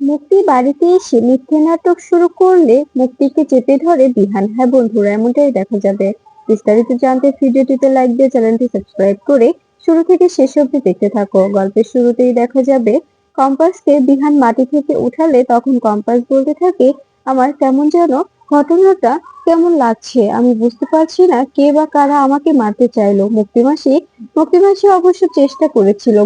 মুক্তি বাড়িতে এসে মিথ্যে নাটক শুরু করলে মুক্তিকে চেপে ধরে বিহান। হ্যাঁ বন্ধুরা, এমনটাই দেখা যাবে। বিস্তারিত জানতে ভিডিওটিতে লাইক দিয়ে চ্যানেলটি সাবস্ক্রাইব করে শুরু থেকে শেষ অবধি দেখতে থাকো। গল্পের শুরুতেই দেখা যাবে কম্পাসকে বিহান মাটি থেকে উঠালে তখন কম্পাস বলতে থাকে, আমার কেমন যেন ঘটনাটা কেমন লাগছে, আমি বুঝতে পারছি না কে বা কারা আমাকে মারতে চাইলো। মুক্তিমাসি অবশ্য চেষ্টা করেছিল।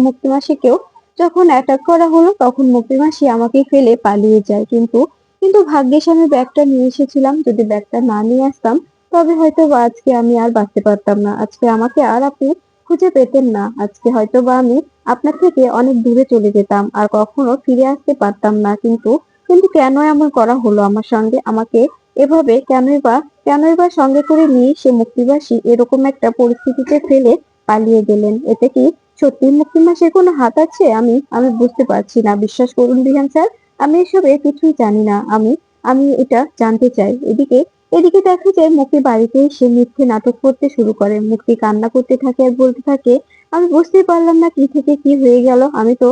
মুক্তিমাসিকেও যখন অ্যাটাক করা হলো তখন মুক্তিমাসি আমাকে ফেলে পালিয়ে যায়, কিন্তু কিন্তু ভাগ্যিস আমি ব্যাগটা নিয়ে এসেছিলাম। যদি ব্যাগটা না নিয়ে আসতাম তবে হয়তো বা আজকে আমি আর বাঁচতে পারতাম না। আজকে আমাকে আর আপনি খুঁজে পেতেন না। আজকে হয়তো বা আমি আপনার থেকে অনেক দূরে চলে যেতাম আর কখনো ফিরে আসতে পারতাম না। কিন্তু কিন্তু কেন এমন করা হলো আমার সঙ্গে? আমাকে এভাবে কেনই বা সঙ্গে করে নিয়ে সে মুক্তিবাসী এরকম একটা পরিস্থিতিতে ফেলে পালিয়ে গেলেন? এতে কি সত্যি মুক্তিমাসের কোনো হাত আছে? আমি আমি বুঝতে পারছি না। বিশ্বাস করুন বিহান স্যার, আমি এসবে কিছুই জানি না। আমি আমি এটা জানতে চাই। এদিকে এদিকে দেখা যায় মুক্তি বাড়িতে এসে মিথ্যে নাটক করতে শুরু করে। মুক্তি কান্না করতে থাকে আর বলতে থাকে, আমি বুঝতেই পারলাম না কি থেকে কি হয়ে গেল। আমি তো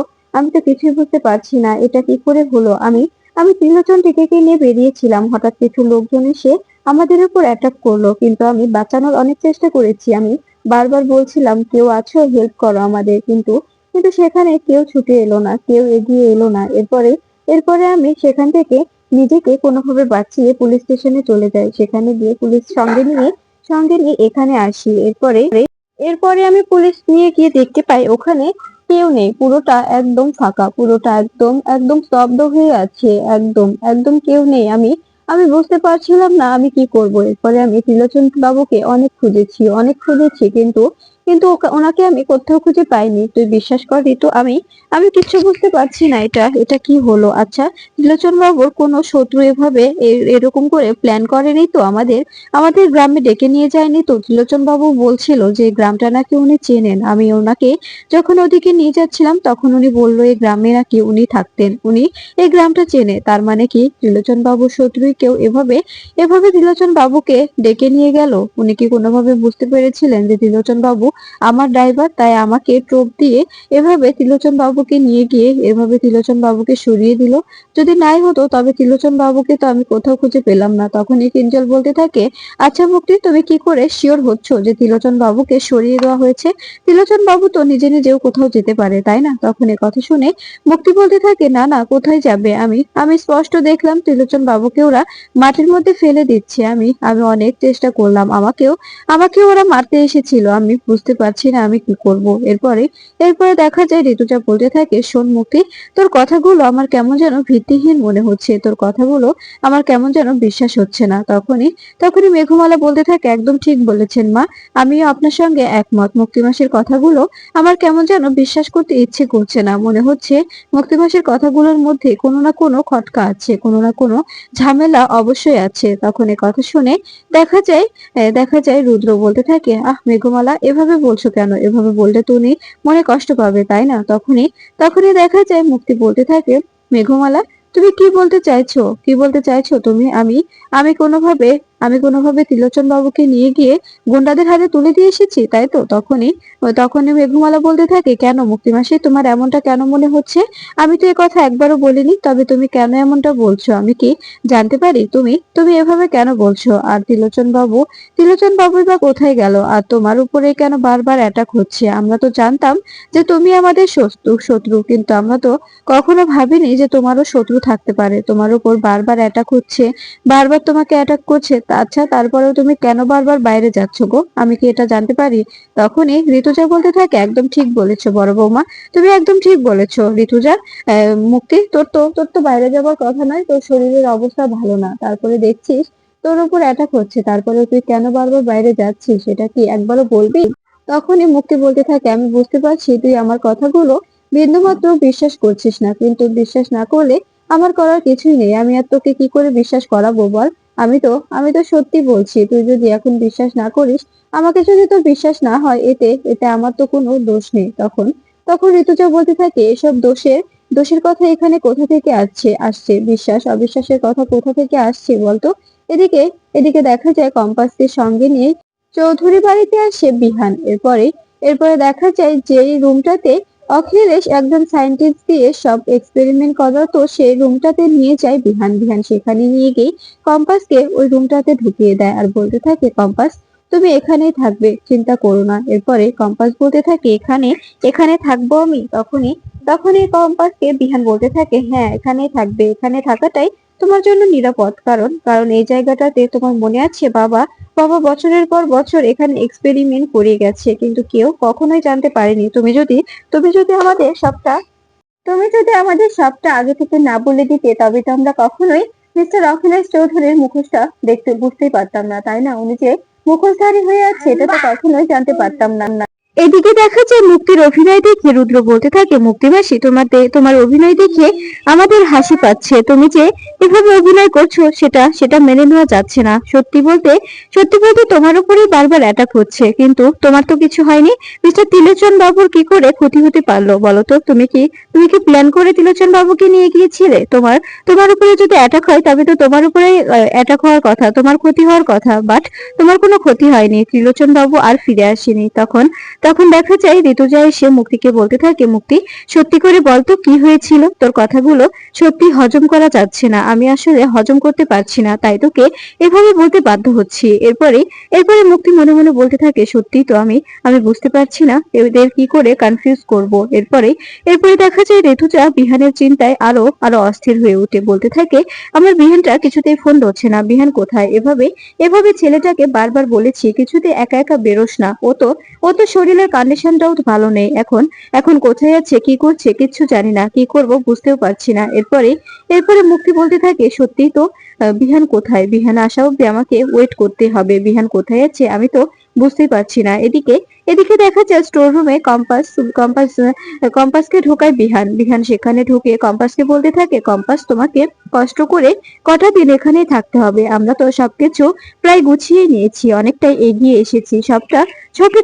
কিছুই বুঝতে পারছি না, এটা কি করে হলো। আমি আমি ত্রিলোচন টিকেকে নিয়ে বেরিয়েছিলাম, হঠাৎ কিছু লোকজন এসে আমাদের উপর অ্যাটাক করলো, কিন্তু আমি বাঁচানোর অনেক চেষ্টা করেছি। আমি বারবার বলছিলাম, কেউ আছো, হেল্প করো আমাদের, কিন্তু কিন্তু সেখানে কেউ ছুটে এলো না, কেউ এগিয়ে এলো না। এরপরে আমি সেখান থেকে নিজেকে কোনোভাবে বাঁচিয়ে পুলিশ স্টেশনে চলে যাই। সেখানে গিয়ে পুলিশ সঙ্গে নিয়ে এখানে আসি। এরপরে আমি পুলিশ নিয়ে গিয়ে দেখতে পাই ওখানে কেউ নেই। পুরোটা একদম ফাঁকা, পুরোটা একদম একদম স্তব্ধ হয়ে আছে। একদম একদম কেউ নেই। আমি আমি বুঝতে পারছিলাম না আমি কি করব। এরপরে আমি ত্রিলোচন বাবুকে অনেক খুঁজেছি, কিন্তু কিন্তু ওনাকে আমি কোথাও খুঁজে পাইনি। তুই বিশ্বাস কর ঋতু, আমি কিচ্ছু বুঝতে পারছি না। এটা এটা কি হলো? আচ্ছা, ত্রিলোচন বাবুর কোনো শত্রু এভাবে এরকম করে প্ল্যান করেনি তো? আমাদের আমাদের গ্রামে ডেকে নিয়ে যায়নি তো? ত্রিলোচন বাবু বলছিল যে গ্রামটা নাকি উনি চেনেন। আমি ওনাকে যখন ওদিকে নিয়ে যাচ্ছিলাম তখন উনি বললো এই গ্রামে নাকি উনি থাকতেন, উনি এই গ্রামটা চেনে। তার মানে কি ত্রিলোচন বাবুর শত্রুই কেউ এভাবে এভাবে ত্রিলোচন বাবুকে ডেকে নিয়ে গেল? উনি কি কোনোভাবে বুঝতে পেরেছিলেন যে ত্রিলোচন বাবু আমার ড্রাইভার, তাই আমাকে টোপ দিয়ে এভাবে ত্রিলোচন বাবুকে নিয়ে গিয়ে এভাবে ত্রিলোচন বাবুকে সরিয়ে দিল? যদি নাই হতো তবে ত্রিলোচন বাবুকে তো আমি কোথাও খুঁজে পেলাম না। তখনই কিঞ্জল বলতে থাকে, আচ্ছা মুক্তি, তুমি কি করে শিওর হচ্ছ যে ত্রিলোচন বাবুকে সরিয়ে দেওয়া হয়েছে? ত্রিলোচন বাবু তো নিজে নিজেও কোথাও যেতে পারে, তাই না? তখন এ কথা শুনে মুক্তি বলতে থাকে, না না, কোথায় যাবে? আমি আমি স্পষ্ট দেখলাম ত্রিলোচন বাবুকে ওরা মাটির মধ্যে ফেলে দিচ্ছে। আমি আমি অনেক চেষ্টা করলাম, আমাকে ওরা মারতে এসেছিল। আমি বুঝতে পারছি না আমি কি করব। এরপরে দেখা যায় ঋতুজা বলতে থাকে, শোন মুক্তি, তোর কথাগুলো আমার কেমন যেন ভিত্তিহীন মনে হচ্ছে। তোর কথাগুলো আমার কেমন যেন বিশ্বাস হচ্ছে না। তখনই মেঘমালা বলতে থাকে, একদম ঠিক বলেছেন মা, আমিও আপনার সঙ্গে একমত। মুক্তিমাসের কথাগুলো আমার কেমন যেন বিশ্বাস করতে ইচ্ছে করছে না। মনে হচ্ছে মুক্তিমাসের কথাগুলোর মধ্যে কোনো না কোনো খটকা আছে, কোনো না কোনো ঝামেলা অবশ্যই আছে। তখন এ কথা শুনে দেখা যায় রুদ্র বলতে থাকে, আহ মেঘমালা, এভাবে বলছো কেন? এভাবে বললে তো উনি মনে কষ্ট পাবে, তাই না? তখনই দেখা যায় মুক্তি বলতে থাকে, মেঘমালা, তুমি কি বলতে চাইছো তুমি? আমি কোনোভাবে আমি কোনোভাবে ত্রিলোচন বাবুকে নিয়ে গিয়ে গুন্ডাদের হাতে তুলে দিয়ে এসেছি, তাই তো? তখনই মেঘমালা বলতে থাকে, কেন মুক্তিমাসি, তোমার এমনটা কেন মনে হচ্ছে? আমি তো এ কথা একবারও বলিনি, তবে তুমি কেন এমনটা বলছো? আমি কি জানতে পারি তুমি তুমি এভাবে কেন বলছো? আর ত্রিলোচন বাবুই বা কোথায় গেল? আর তোমার উপরে কেন বারবার অ্যাটাক হচ্ছে? আমরা তো জানতাম যে তুমি আমাদের শত্রু, কিন্তু আমরা তো কখনো ভাবিনি যে তোমারও শত্রু থাকতে পারে। তোমার উপর বারবার অ্যাটাক হচ্ছে, বারবার তোমাকে অ্যাটাক করছে। আচ্ছা, তারপরেও তুমি কেন বারবার বাইরে যাচ্ছ গো? আমি কি এটা জানতে পারি? তখনই ঋতুজা বলতে থাকে, একদম ঠিক বলেছো বড় বৌমা, তুমি একদম ঠিক বলেছো ঋতুজা। মুক্তি, তোর তো বাইরে যাবার কথা নয়, তোর শরীরের অবস্থা ভালো না, তারপরে দেখছিস তোর উপর অ্যাটাক হচ্ছে, তারপরে তুই কেন বারবার বাইরে যাচ্ছিস, সেটা কি একবারও বলবি? তখনই মুক্তি বলতে থাকে, আমি বুঝতে পারছি তুই আমার কথাগুলো বিন্দুমাত্র বিশ্বাস করছিস না, কিন্তু বিশ্বাস না করলে আমার করার কিছুই নেই। আমি আর তোকে কি করে বিশ্বাস করাবো বল? আমি তো সত্যি বলছি। তুই যদি এখন বিশ্বাস না করিস, আমাকে যদি তোর বিশ্বাস না হয়, এতে এতে আমার তো কোনো দোষ নেই। তখন ঋতুজা বলতে থাকে, এসব দোষের কথা এখানে কোথা থেকে আসছে? বিশ্বাস অবিশ্বাসের কথা কোথা থেকে আসছে বলতো? এদিকে এদিকে দেখা যায় কম্পাসকে সঙ্গে নিয়ে চৌধুরী বাড়িতে আসে বিহান। এরপরে দেখা যায় যে রুমটাতে অখিলেশ একজন সায়েন্টিস্ট দিয়ে সব এক্সপেরিমেন্ট করাতো সেই রুমটাতে নিয়ে যায় বিহান। বিহান সেখানে নিয়ে গিয়ে কম্পাসকে ওই রুমটাতে ঢুকিয়ে দেয় আর বলতে থাকে, কম্পাস তুমি এখানেই থাকবে, চিন্তা করো না। এরপরে কম্পাস বলতে থাকে, এখানে এখানে থাকবো আমি? তখনই তখনই কম্পাসকে বিহান বলতে থাকে, হ্যাঁ এখানেই থাকবে, এখানে থাকাটাই তোমার জন্য নিরাপদ। কারণ কারণ এই জায়গাটাতে তোমার মনে আছে বাবা বাবা বছরের পর বছর এখানে এক্সপেরিমেন্ট করে গেছে, কিন্তু কেউ কখনোই জানতে পারেনি। তুমি যদি আমাদের সবটা আগে থেকে না বলে দিতে, তবে তো আমরা কখনোই মিস্টার অখিলেশ চৌধুরীর মুখোশটা দেখতে বুঝতেই পারতাম না, তাই না? উনি যে মুখোশধারী হয়ে আছে এটা তো কখনোই জানতে পারতাম না। এদিকে দেখা যায় মুক্তির অভিনয় দেখে রুদ্র বলতে থাকে, মুক্তি মাসি তোমার অভিনয় দেখে আমাদের হাসি পাচ্ছে। তুমি যে এভাবে অভিনয় করছো সেটা সেটা মেনে নেওয়া যাচ্ছে না। সত্যি বলতে তোমার উপরে বারবার অ্যাটাক হচ্ছে, কিন্তু তোমার তো কিছু হয়নি। মিস্টার ত্রিলোচন বাবুর কি করে ক্ষতি হতে পারলো বলো তো? তুমি কি প্ল্যান করে ত্রিলোচন বাবুকে নিয়ে গিয়েছিলে? তোমার উপরে যদি অ্যাটাক হয় তবে তো তোমার উপরে অ্যাটাক হওয়ার কথা, তোমার ক্ষতি হওয়ার কথা, বাট তোমার কোনো ক্ষতি হয়নি। ত্রিলোচন বাবু আর ফিরে আসেনি। তখন তখন দেখা যায় ঋতুজা এসে মুক্তিকে বলতে থাকে, মুক্তি সত্যি করে বলতো কি হয়েছিল? তোর কথাগুলো সত্যি হজম করা যাচ্ছে না, আমি আসলে হজম করতে পারছি না, তাই তোকে এভাবে বলতে বাধ্য হচ্ছি। এরপরে মুক্তি মনে মনে বলতে থাকে, সত্যি তো আমি বুঝতে পারছি না এদের কি করে কনফিউজ করব। এরপরে দেখা যায় ঋতুজা বিহানের চিন্তায় আরো আরো অস্থির হয়ে উঠে, বলতে থাকে, আমার বিহানটা কিছুতেই ফোন ধরছে না, বিহান কোথায়? এভাবে এভাবে ছেলেটাকে বারবার বলেছি কিছুতে একা একা বেরোস না, ও তো শরীরের কন্ডিশনটাও ভালো নেই। এখন এখন কোথায় আছে, কি করছে, কিচ্ছু জানি না, কি করব বুঝতেও পারছি না। এরপরে মুক্তি বলতে থাকে, সত্যিই তো বিহান কোথায়? বিহান আসা অব্দি আমাকে ওয়েট করতে হবে। বিহান কোথায় আছে আমি তো বুঝতেই পারছি না। এদিকে দেখা যায় স্টোর রুমে কম্পাস কম্পাসকে ঢোকায় বিহান। বিহান সেখানে ঢুকে কম্পাসকে বলতে থাকে, কম্পাস তোমাকে কষ্ট করে কটা দিন এখানেই থাকতে হবে। আমরা তো সবকিছু প্রায় গুছিয়ে নিয়েছি, অনেকটাই এগিয়ে এসেছি। সবটা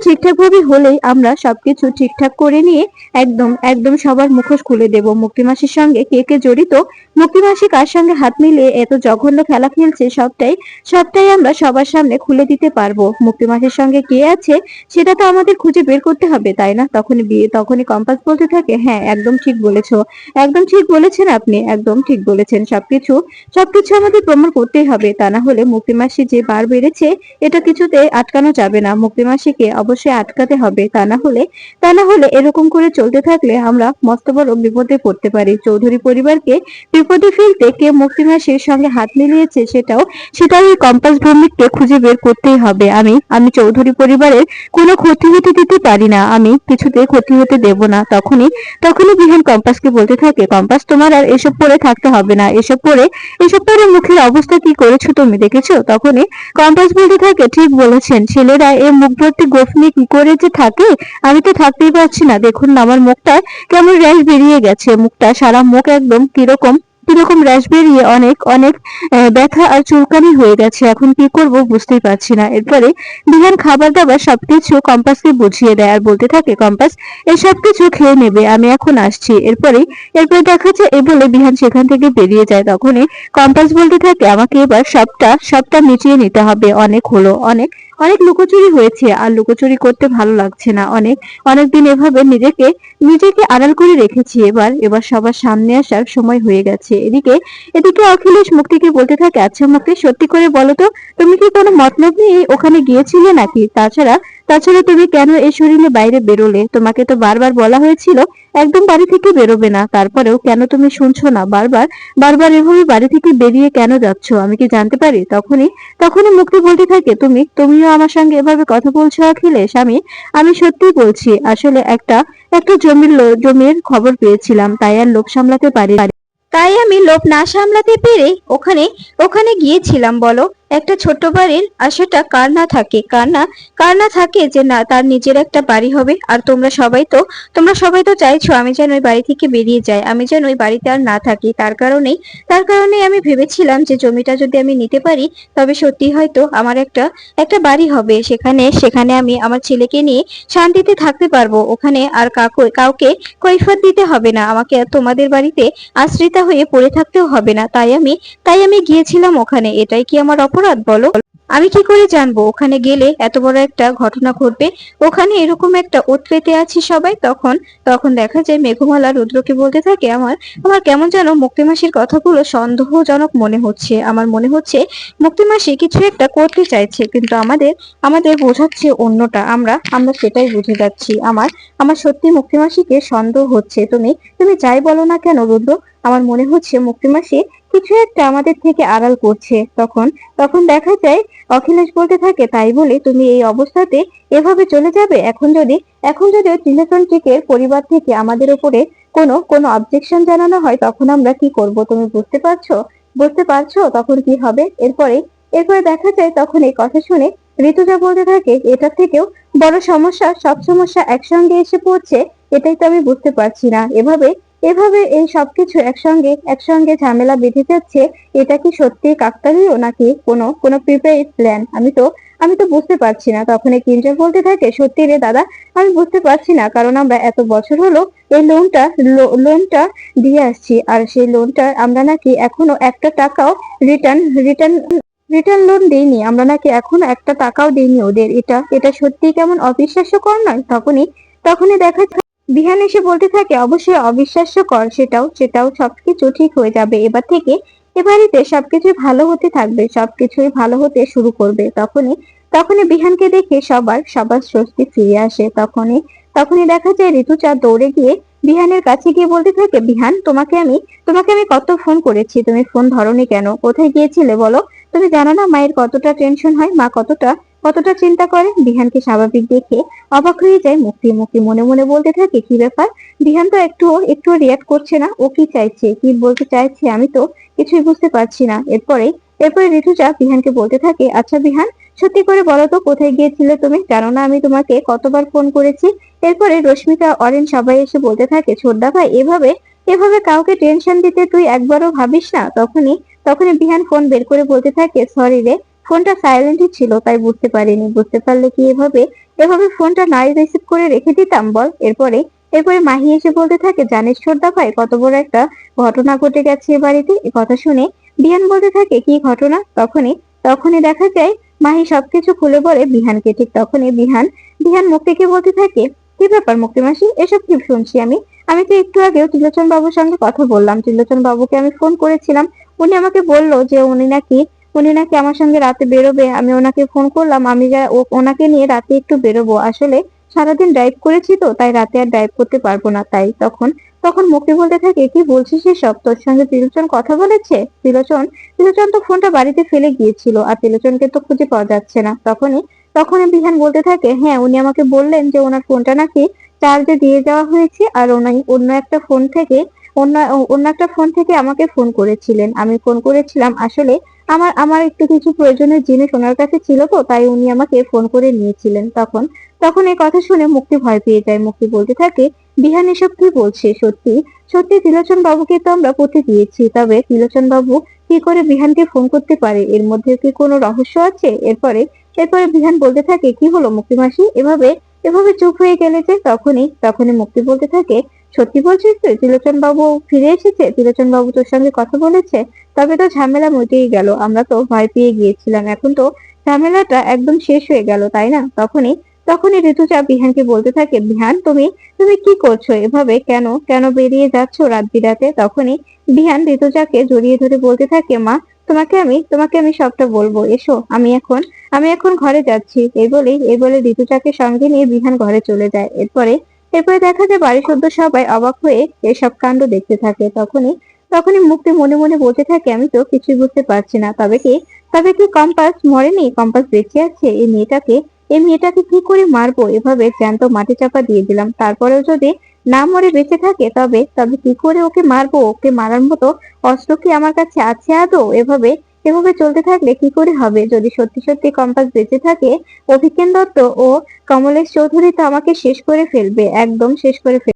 ঠিকঠাক ভাবে হলেই আমরা সবকিছু ঠিকঠাক করে নিয়ে একদম একদম সবার মুখোশ খুলে দেব। মুক্তিমাসির সঙ্গে কে কে জড়িত, মুক্তিমাসি কার সঙ্গে হাত মিলিয়ে এত জঘন্য খেলা খেলছে, সবটাই আমরা সবার সামনে খুলে দিতে পারবো। মুক্তিমাসির সঙ্গে কে আছে সেটা তো আমাদের খুঁজে বের করতে হবে, তাই না? তখনই কম্পাস বলতে থাকে, হ্যাঁ একদম ঠিক বলেছো, একদম ঠিক বলেছেন আপনি, একদম ঠিক বলেছেন। সবকিছু আমাদের প্রমাণ করতেই হবে, তা না হলে মুক্তিমাসি যে বার বেড়েছে এটা কিছুতে আটকানো যাবে না। মুক্তিমাসিকে অবশ্যই আটকাতে হবে, তা না হলে এরকম করে চলতে থাকলে আমরা মস্ত বড় বিপদে পড়তে পারি। চৌধুরী পরিবারকে বিপদে ফেলতে কে মুক্তিমাসির সঙ্গে হাত মিলিয়েছে সেটাও এই কম্পাস ভৌমিককে খুঁজে বের করতেই হবে। আমি চৌধুরী পরিবারের কোনো ক্ষতি হতে দিতে পারি না, আমি কিছুতে ক্ষতি হতে দেব না। তখনই বিহান কম্পাসকে বলতে থাকে, কম্পাস তোমার আর এসব পরে থাকতে হবে না, এসব পরে মুখের অবস্থা কি করেছো তুমি দেখেছো? তখনই কম্পাস বলতে থাকে, ঠিক বলেছেন, ছেলেরা এই মুখ ভর্তি গোঁফ নিয়ে কি করে যে থাকে আমি তো থাকতেই পারছি না। দেখুন না আমার মুখটা কেমন র্যাশ বেরিয়ে গেছে, মুখটা সারা মুখ একদম কিরকম কিরকম র্যাশ বেরিয়ে অনেক অনেক ব্যথা আর চুলকানি হয়ে গেছে, এখন কি করব বুঝতেই পারছি না। এরপরে বিহান খাবার দাবার সবকিছু কম্পাসকে বুঝিয়ে দেয় আর বলতে থাকে, কম্পাস এই সবকিছু খেয়ে নেবে, আমি এখন আসছি। এরপরে দেখা যায় এ বলে বিহান সেখান থেকে বেরিয়ে যায়। তখনই কম্পাস বলতে থাকে, আমাকে এবার সবটা মিটিয়ে নিতে হবে, অনেক হলো, অনেক অনেক লুকোচুরি হয়েছে, আর লুকোচুরি করতে ভালো লাগছে না। অনেকদিন এভাবে নিজেকে আড়াল করে রেখেছি, এবার সবার সামনে আসার সময় হয়ে গেছে। এদিকে অখিলেশ মুক্তিকে বলতে থাকে, আচ্ছা মুক্তি সত্যি করে বলো তো, তুমি কি কোনো মতলব নিয়ে ওখানে গিয়েছিলে নাকি? তাছাড়া তুমি কেন এই শরীরে বাইরে বেরোলে? তোমাকে তো বারবার বলা হয়েছিল একদম বাড়ি থেকে বেরোবে না, তারপরেও কেন তুমি শুনছো না? বারবার বারবার এভাবে বাড়ি থেকে বেরিয়ে কেন যাচ্ছ, আমি কি জানতে পারি? তখনই মুক্তি বলতে থাকে, তুমিও আমার সঙ্গে এভাবে কথা বলছো অখিলেশ? আমি সত্যিই বলছি, আসলে একটা জমির খবর পেয়েছিলাম, তাই আর লোভ সামলাতে পারি, তাই আমি লোভ না সামলাতে পেরে ওখানে ওখানে গিয়েছিলাম। বলো, একটা ছোট্ট বাড়ির আশাটা কার না থাকে যে না তার নিজের একটা বাড়ি হবে। আর তোমরা সবাই তো চাইছো আমি যেন ওই বাড়ি থেকে বেরিয়ে যাই, আমি যেন ওই বাড়িতে আর না থাকি। তার কারণেই আমি ভেবেছিলাম যে জমিটা যদি আমি নিতে পারি তবে সত্যি হয়তো আমার একটা বাড়ি হবে, সেখানে আমি আমার ছেলেকে নিয়ে শান্তিতে থাকতে পারবো। ওখানে আর কাউকে কৈফিয়ত দিতে হবে না, আমাকে আর তোমাদের বাড়িতে আশ্রিতা হয়ে পড়ে থাকতেও হবে না। তাই আমি গিয়েছিলাম ওখানে, এটাই কি আমার অপরাধ বলো? আমি কি করে জানবো ওখানে গেলে এত বড় একটা ঘটনা ঘটবে? ওখানে এরকম একটা ওত পেতে আছি সবাই। তখন তখন দেখা যায় মেঘমালা রুদ্রকে বলতে থাকে, আমার আমার কেমন যেন মুক্তিমাসির কথাগুলো সন্দেহজনক মনে হচ্ছে। আমার মনে হচ্ছে মুক্তিমাসি কিছু একটা করতে চাইছে, কিন্তু আমাদের আমাদের বোঝাচ্ছে অন্যটা। আমরা আমরা সেটাই বুঝে যাচ্ছি। আমার আমার সত্যি মুক্তিমাসিকে সন্দেহ হচ্ছে। তুমি তুমি যাই বলো না কেন রুদ্র, আমার মনে হচ্ছে মুক্তিমাসি কিছু একটা আমাদের থেকে আড়াল করছে। তখন তখন দেখা যায় অখিলেশ বলতে থাকে, তাই বলে তুমি এই অবস্থাতে এভাবে চলে যাবে? এখন যদি ত্রিলোচনটিকের পরিবার থেকে আমাদের উপরে কোনো কোনো অবজেকশন জানানো হয়, তখন আমরা কি করব তুমি বুঝতে পারছো তখন কি হবে? এরপরে দেখা যায় তখন এই কথা শুনে ঋতুজা বলতে থাকে, এটা থেকেও বড় সমস্যা, সব সমস্যা একসঙ্গে এসে পড়ছে। এটাই তো আমি বুঝতে পারছি না। এভাবে এভাবে এই সবকিছু একসঙ্গে একসঙ্গে ঝামেলা বেঁধে যাচ্ছে। এটা কি সত্যি কাকতালীয় নাকি কোনো কোনো প্রিপেইড প্ল্যান? আমি তো বুঝতে পারছি না। তখন এই কিঞ্জল বলতে থাকে, সত্যি রে দাদা, আমি বুঝতে পারছি না, কারণ আমরা এত বছর হলো এই লোনটা দিয়ে আসছি, আর সেই লোনটা আমরা নাকি এখনো একটা টাকাও রিটার্ন রিটার্ন রিটার্ন লোন দিইনি। আমরা নাকি এখনো একটা টাকাও দিইনি ওদের। এটা এটা সত্যি কেমন অবিশ্বাস্যকর নয়? তখনই দেখা যায় বিহান এসে বলতে থাকে, অবশ্যই অবিশ্বাস্যকর। সেটাও সবকিছু ঠিক হয়ে যাবে এবার থেকে। এ বাড়িতে সবকিছুই ভালো হতে থাকবে, সবকিছুই ভালো হতে শুরু করবে। তখনই তখনই বিহানকে দেখে সবার সবার স্বস্তি ফিরে আসে। তখনই দেখা যায় ঋতুচাঁদ দৌড়ে গিয়ে বিহানের কাছে গিয়ে বলতে থাকে, বিহান, তোমাকে আমি কত ফোন করেছি, তুমি ফোন ধরোনি কেন? কোথায় গিয়েছিলে বলো? তুমি জানো না মায়ের কতটা টেনশন হয়, মা কতটা কতটা চিন্তা করে? বিহানকে স্বাভাবিক দেখে অবাক হয়ে যায় মুক্তি। মুক্তি মনে মনে বলতে থাকে, কি ব্যাপার, বিহান তো একটু রিয়াক্ট করছে না। ও কি চাইছে, কি বলতে চাইছে, আমি তো কিছুই বুঝতে পারছি না। এরপরে ঋতুজা বিহানকে বলতে থাকে, আচ্ছা বিহান, সত্যি করে বলো তো কোথায় গিয়েছিলে তুমি? জানো না আমি তোমাকে কতবার ফোন করেছি? এরপরে রশ্মিকা, অরেন সবাই এসে বলতে থাকে, ছোটদা ভাই, এভাবে এভাবে কাউকে টেনশন দিতে তুই একবারও ভাবিস না? তখনই বিহান ফোন বের করে বলতে থাকে, সরি রে, ফোনটা সাইলেন্টই ছিল, তাই বুঝতে পারিনি। বুঝতে পারলে কি এভাবে এভাবে ফোনটা নাই রিসিভ করে রেখে দিতাম বল? এরপরে মাহি এসে বলতে থাকে, জানিস ছোটদা ভাই, কত বড় একটা ঘটনা ঘটে গেছে এ বাড়িতে। এ কথা শুনে বিহান বলতে থাকে, কি ঘটনা? তখনই দেখা যায় মাহি সবকিছু খুলে বলে বিহানকে। ঠিক তখনই বিহান মুক্তিকে বলতে থাকে, কি ব্যাপার মুক্তি মাসি, এসব কি শুনছি আমি? আমি তো একটু আগেও ত্রিলোচন বাবুর সঙ্গে কথা বললাম। ত্রিলোচন বাবুকে আমি ফোন করেছিলাম। উনি আমাকে বললো যে উনি নাকি আমার সঙ্গে রাতে বেরোবে। আমি ওনাকে ফোন করলাম, আমি ওনাকে নিয়ে রাতে একটু বেরোবো। আসলে সারাদিন ড্রাইভ করেছি তো, তাই রাতে আর ড্রাইভ করতে পারবো না। তাই তখন তখন মুক্তি বলতে থাকে, কি বলছিস এসব? তোর সঙ্গে ত্রিলোচন কথা বলেছে? ত্রিলোচন তো ফোনটা বাড়িতে ফেলে গিয়েছিল, আর ত্রিলোচনকে তো খুঁজে পাওয়া যাচ্ছে না। তখনই বিহান বলতে থাকে, হ্যাঁ, উনি আমাকে বললেন যে ওনার ফোনটা নাকি চার্জে দিয়ে যাওয়া হয়েছে, আর অন্য একটা ফোন থেকে অন্য অন্য একটা ফোন থেকে আমাকে ফোন করেছিলেন। আমি ফোন করেছিলাম আসলে আমার আমার একটু কিছু প্রয়োজনীয় জিনিস ওনার কাছে ছিল, তো তাই উনি আমাকে ফোন করে নিয়েছিলেন। তখন এই কথা শুনে মুক্তি ভয় পেয়ে যায়। মুক্তি বলতে থাকে, বিহান এসব কি বলছে? সত্যি সত্যি ত্রিলোচন বাবুকে তো আমরা পুঁতে দিয়েছি, তবে ত্রিলোচন বাবু কি করে বিহানকে ফোন করতে পারে? এর মধ্যে কি কোনো রহস্য আছে? এরপরে বিহান বলতে থাকে, কি হলো মুক্তি মাসি, এভাবে এভাবে চুপ হয়ে গেলে যে? তখনই মুক্তি বলতে থাকে, সত্যি বলছিস তুই? ত্রিলোচন বাবু ফিরে এসেছে? ত্রিলোচন বাবু তোর সঙ্গে কথা বলেছে? তবে তো ঝামেলা মিটেই গেল। আমরা তো ভয় পেয়ে গিয়েছিলাম। এখন তো ঝামেলাটা একদম শেষ হয়ে গেল, তাই না? তখনই ঋতুজা বিহানকে বলতে থাকে, বিহান, তুমি তুমি কি করছো এভাবে? কেন কেন বেরিয়ে যাচ্ছ রাত বিরাতে? তখনই বিহান ঋতুজাকে জড়িয়ে ধরে বলতে থাকে, মা, তোমাকে আমি সবটা বলবো, এসো, আমি এখন ঘরে যাচ্ছি। এই বলে ঋতুজাকে সঙ্গে নিয়ে বিহান ঘরে চলে যায়। এরপরে দেখা যায় বাড়ির সদ্য সবাই অবাক হয়ে এসব কাণ্ড দেখতে থাকে। তখনই মুক্তি মনে মনে বলতে থাকে, আমি তো কিছুই বুঝতে পারছি না। তবে কি কম্পাস মরেনি? কম্পাস বেঁচে আছে। এই মেয়েটাকে কি করে মারবো? এভাবে জ্যান্ত মাটি চাপা দিয়ে দিলাম। তারপরেও যদি না মরে বেঁচে থাকে, তবে তবে কি করে ওকে মারবো? ওকে মারার মতো অস্ত্র কি আমার কাছে আছে আদৌ? এভাবে চলতে থাকলে কি করে হবে? যদি সত্যি সত্যি কম্পাস বেঁচে থাকে, অভিজ্ঞান দত্ত ও কমলেশ চৌধুরী তো আমাকে শেষ করে ফেলবে, একদম শেষ করে ফেলবে।